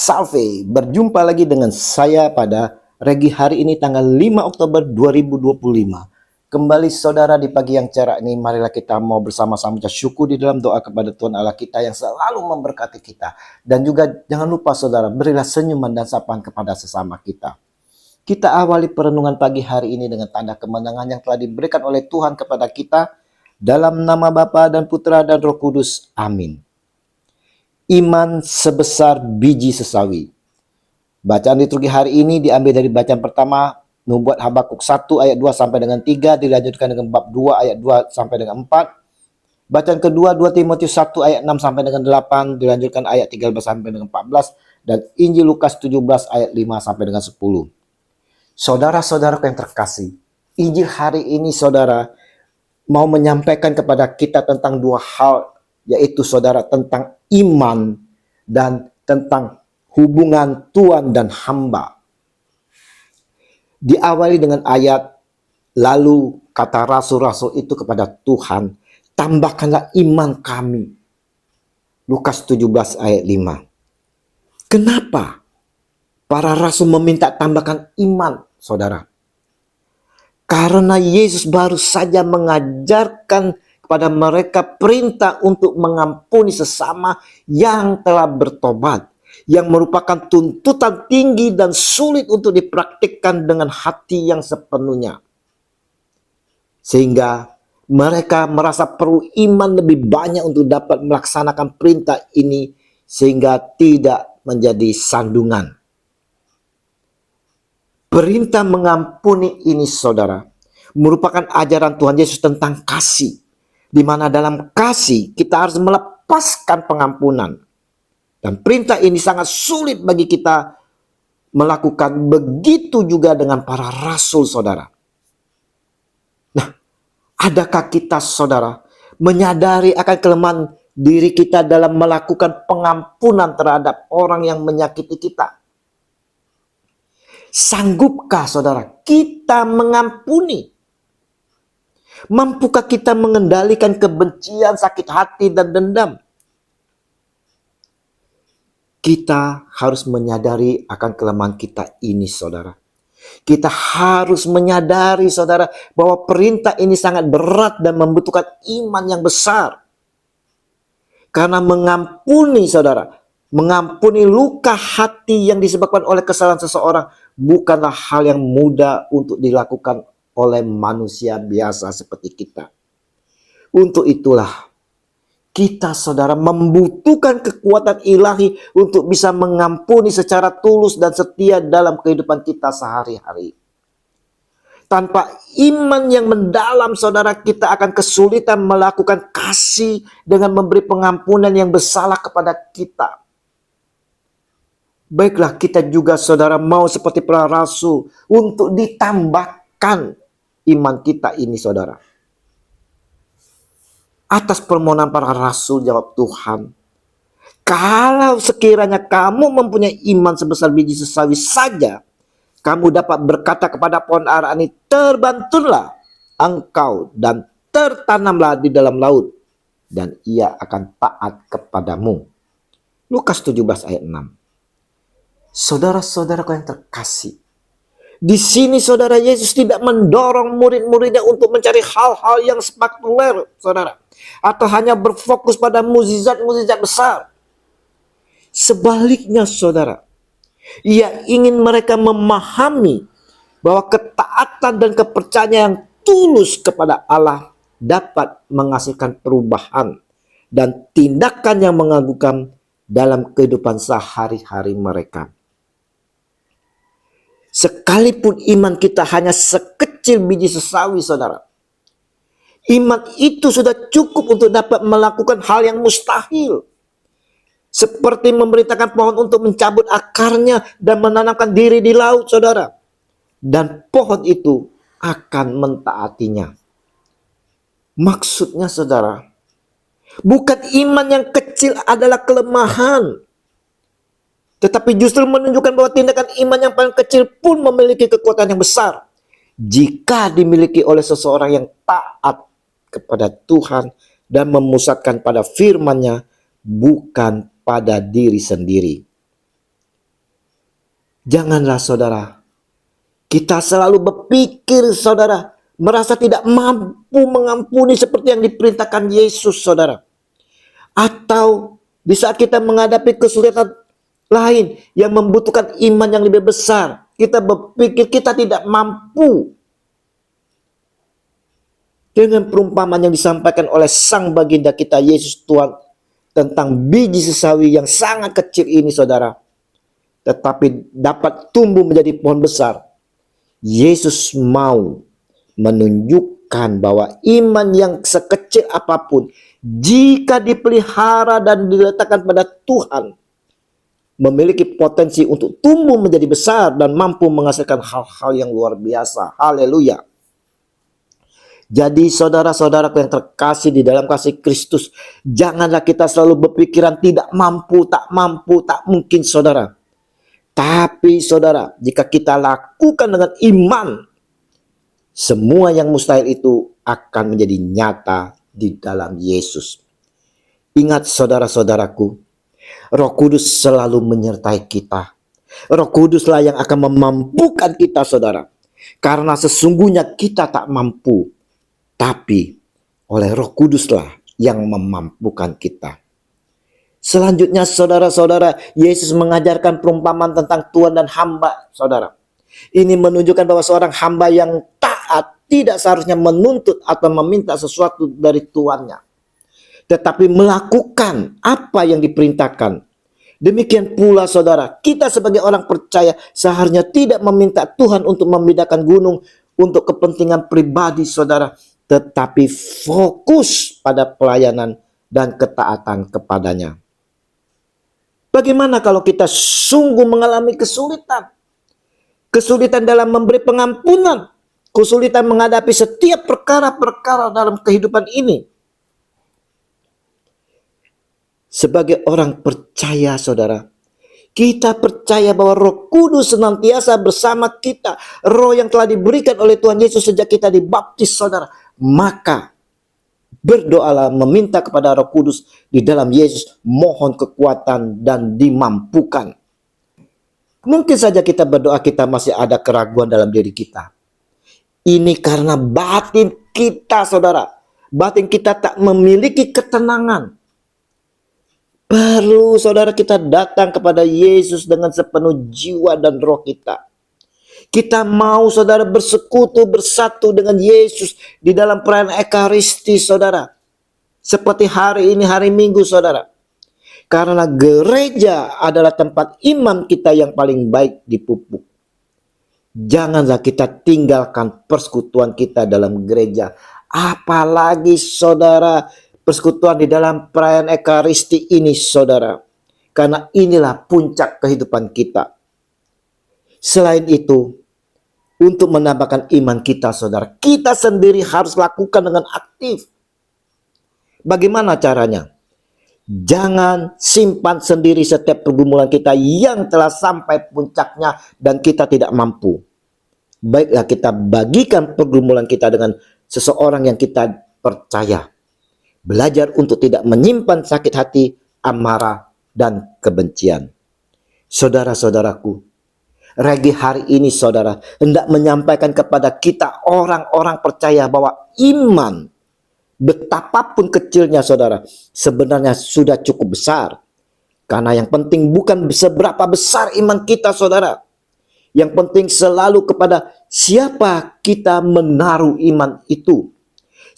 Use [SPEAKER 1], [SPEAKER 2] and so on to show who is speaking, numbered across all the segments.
[SPEAKER 1] Salve, berjumpa lagi dengan saya pada Regi hari ini tanggal 5 Oktober 2025. Kembali saudara di pagi yang cerah ini, marilah kita mau bersama-sama syukur di dalam doa kepada Tuhan Allah kita yang selalu memberkati kita. Dan juga jangan lupa saudara, berilah senyuman dan sapaan kepada sesama kita. Kita awali perenungan pagi hari ini dengan tanda kemenangan yang telah diberikan oleh Tuhan kepada kita. Dalam nama Bapa dan Putra dan Roh Kudus. Amin. Iman sebesar biji sesawi. Bacaan liturgi hari ini diambil dari bacaan pertama Nubuat Habakuk 1 ayat 2 sampai dengan 3, dilanjutkan dengan bab 2 ayat 2 sampai dengan 4. Bacaan kedua 2 Timotius 1 ayat 6 sampai dengan 8, dilanjutkan ayat 13 sampai dengan 14, dan Injil Lukas 17 ayat 5 sampai dengan 10. Saudara-saudaraku yang terkasih, Injil hari ini saudara mau menyampaikan kepada kita tentang dua hal, yaitu saudara tentang iman dan tentang hubungan Tuhan dan hamba. Diawali dengan ayat, lalu kata rasul-rasul itu kepada Tuhan, tambahkanlah iman kami. Lukas 17 ayat 5. Kenapa para rasul meminta tambahkan iman, saudara? Karena Yesus baru saja mengajarkan kepada mereka perintah untuk mengampuni sesama yang telah bertobat, yang merupakan tuntutan tinggi dan sulit untuk dipraktikkan dengan hati yang sepenuhnya. Sehingga mereka merasa perlu iman lebih banyak untuk dapat melaksanakan perintah ini sehingga tidak menjadi sandungan. Perintah mengampuni ini saudara merupakan ajaran Tuhan Yesus tentang kasih, di mana dalam kasih kita harus melepaskan pengampunan. Dan perintah ini sangat sulit bagi kita melakukan, begitu juga dengan para rasul saudara. Nah, adakah kita saudara menyadari akan kelemahan diri kita dalam melakukan pengampunan terhadap orang yang menyakiti kita? Sanggupkah saudara kita mengampuni? Mampukah kita mengendalikan kebencian, sakit hati, dan dendam? Kita harus menyadari akan kelemahan kita ini saudara. Kita harus menyadari saudara bahwa perintah ini sangat berat dan membutuhkan iman yang besar. Karena mengampuni saudara, mengampuni luka hati yang disebabkan oleh kesalahan seseorang bukanlah hal yang mudah untuk dilakukan oleh manusia biasa seperti kita. Untuk itulah kita saudara membutuhkan kekuatan ilahi untuk bisa mengampuni secara tulus dan setia dalam kehidupan kita sehari-hari. Tanpa iman yang mendalam saudara, kita akan kesulitan melakukan kasih dengan memberi pengampunan yang bersalah kepada kita. Baiklah kita juga saudara mau seperti para rasul untuk ditambahkan iman kita ini saudara. Atas permohonan para rasul jawab Tuhan, kalau sekiranya kamu mempunyai iman sebesar biji sesawi saja, kamu dapat berkata kepada pohon ara ini, terbantunlah engkau dan tertanamlah di dalam laut, dan ia akan taat kepadamu. Lukas 17 ayat 6. Saudara-saudaraku yang terkasih, di sini saudara Yesus tidak mendorong murid-muridnya untuk mencari hal-hal yang spektakuler, saudara, atau hanya berfokus pada mukjizat-mukjizat besar. Sebaliknya saudara, ia ingin mereka memahami bahwa ketaatan dan kepercayaan yang tulus kepada Allah dapat menghasilkan perubahan dan tindakan yang mengagumkan dalam kehidupan sehari-hari mereka. Sekalipun iman kita hanya sekecil biji sesawi saudara, iman itu sudah cukup untuk dapat melakukan hal yang mustahil. Seperti memerintahkan pohon untuk mencabut akarnya dan menanamkan diri di laut saudara. Dan pohon itu akan mentaatinya. Maksudnya saudara, bukan iman yang kecil adalah kelemahan, tetapi justru menunjukkan bahwa tindakan iman yang paling kecil pun memiliki kekuatan yang besar jika dimiliki oleh seseorang yang taat kepada Tuhan dan memusatkan pada firman-Nya, bukan pada diri sendiri. Janganlah saudara, kita selalu berpikir saudara, merasa tidak mampu mengampuni seperti yang diperintahkan Yesus saudara. Atau di saat kita menghadapi kesulitan lain yang membutuhkan iman yang lebih besar, kita berpikir kita tidak mampu. Dengan perumpamaan yang disampaikan oleh sang baginda kita Yesus Tuhan tentang biji sesawi yang sangat kecil ini saudara, tetapi dapat tumbuh menjadi pohon besar. Yesus mau menunjukkan bahwa iman yang sekecil apapun, jika dipelihara dan diletakkan pada Tuhan, memiliki potensi untuk tumbuh menjadi besar dan mampu menghasilkan hal-hal yang luar biasa. Haleluya. Jadi saudara-saudaraku yang terkasih di dalam kasih Kristus, janganlah kita selalu berpikiran tidak mampu, tak mungkin saudara. Tapi saudara, jika kita lakukan dengan iman, semua yang mustahil itu akan menjadi nyata di dalam Yesus. Ingat saudara-saudaraku, Roh Kudus selalu menyertai kita. Roh Kuduslah yang akan memampukan kita saudara. Karena sesungguhnya kita tak mampu, tapi oleh Roh Kuduslah yang memampukan kita. Selanjutnya saudara-saudara, Yesus mengajarkan perumpamaan tentang tuan dan hamba saudara. Ini menunjukkan bahwa seorang hamba yang taat tidak seharusnya menuntut atau meminta sesuatu dari tuannya, tetapi melakukan apa yang diperintahkan. Demikian pula saudara, kita sebagai orang percaya seharusnya tidak meminta Tuhan untuk memindahkan gunung untuk kepentingan pribadi saudara, tetapi fokus pada pelayanan dan ketaatan kepadanya. Bagaimana kalau kita sungguh mengalami kesulitan? Kesulitan dalam memberi pengampunan, kesulitan menghadapi setiap perkara-perkara dalam kehidupan ini. Sebagai orang percaya saudara, kita percaya bahwa Roh Kudus senantiasa bersama kita. Roh yang telah diberikan oleh Tuhan Yesus sejak kita dibaptis saudara. Maka berdoalah meminta kepada Roh Kudus di dalam Yesus, mohon kekuatan dan dimampukan. Mungkin saja kita berdoa kita masih ada keraguan dalam diri kita. Ini karena batin kita saudara, batin kita tak memiliki ketenangan. Perlu saudara kita datang kepada Yesus dengan sepenuh jiwa dan roh kita. Kita mau saudara bersekutu bersatu dengan Yesus di dalam perayaan Ekaristi saudara. Seperti hari ini hari Minggu saudara. Karena gereja adalah tempat iman kita yang paling baik dipupuk. Janganlah kita tinggalkan persekutuan kita dalam gereja. Apalagi saudara persekutuan di dalam perayaan Ekaristi ini saudara. Karena inilah puncak kehidupan kita. Selain itu, untuk menambahkan iman kita saudara, kita sendiri harus lakukan dengan aktif. Bagaimana caranya? Jangan simpan sendiri setiap pergumulan kita yang telah sampai puncaknya dan kita tidak mampu. Baiklah kita bagikan pergumulan kita dengan seseorang yang kita percaya. Belajar untuk tidak menyimpan sakit hati, amarah, dan kebencian. Saudara-saudaraku, Regi hari ini saudara hendak menyampaikan kepada kita orang-orang percaya bahwa iman, betapapun kecilnya saudara, sebenarnya sudah cukup besar. Karena yang penting bukan seberapa besar iman kita saudara. Yang penting selalu kepada siapa kita menaruh iman itu.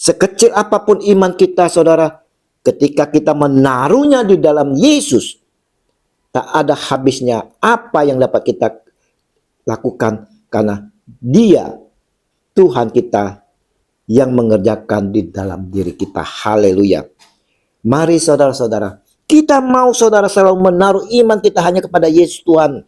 [SPEAKER 1] Sekecil apapun iman kita saudara, ketika kita menaruhnya di dalam Yesus, tak ada habisnya apa yang dapat kita lakukan. Karena Dia, Tuhan kita, yang mengerjakan di dalam diri kita. Haleluya. Mari saudara-saudara, kita mau saudara selalu menaruh iman kita hanya kepada Yesus Tuhan.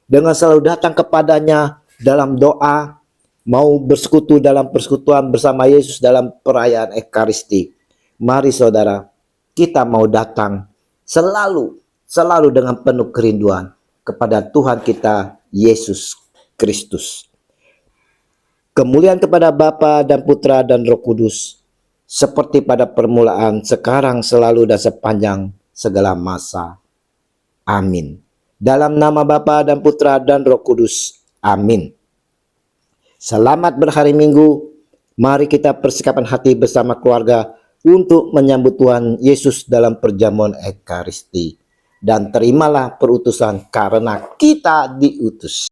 [SPEAKER 1] Dengan selalu datang kepadanya dalam doa, mau bersekutu dalam persekutuan bersama Yesus dalam perayaan Ekaristi. Mari saudara, kita mau datang selalu dengan penuh kerinduan kepada Tuhan kita Yesus Kristus. Kemuliaan kepada Bapa dan Putra dan Roh Kudus, seperti pada permulaan, sekarang, selalu, dan sepanjang segala masa. Amin. Dalam nama Bapa dan Putra dan Roh Kudus. Amin. Selamat berhari Minggu. Mari kita persiapkan hati bersama keluarga untuk menyambut Tuhan Yesus dalam perjamuan Ekaristi. Dan terimalah perutusan karena kita diutus.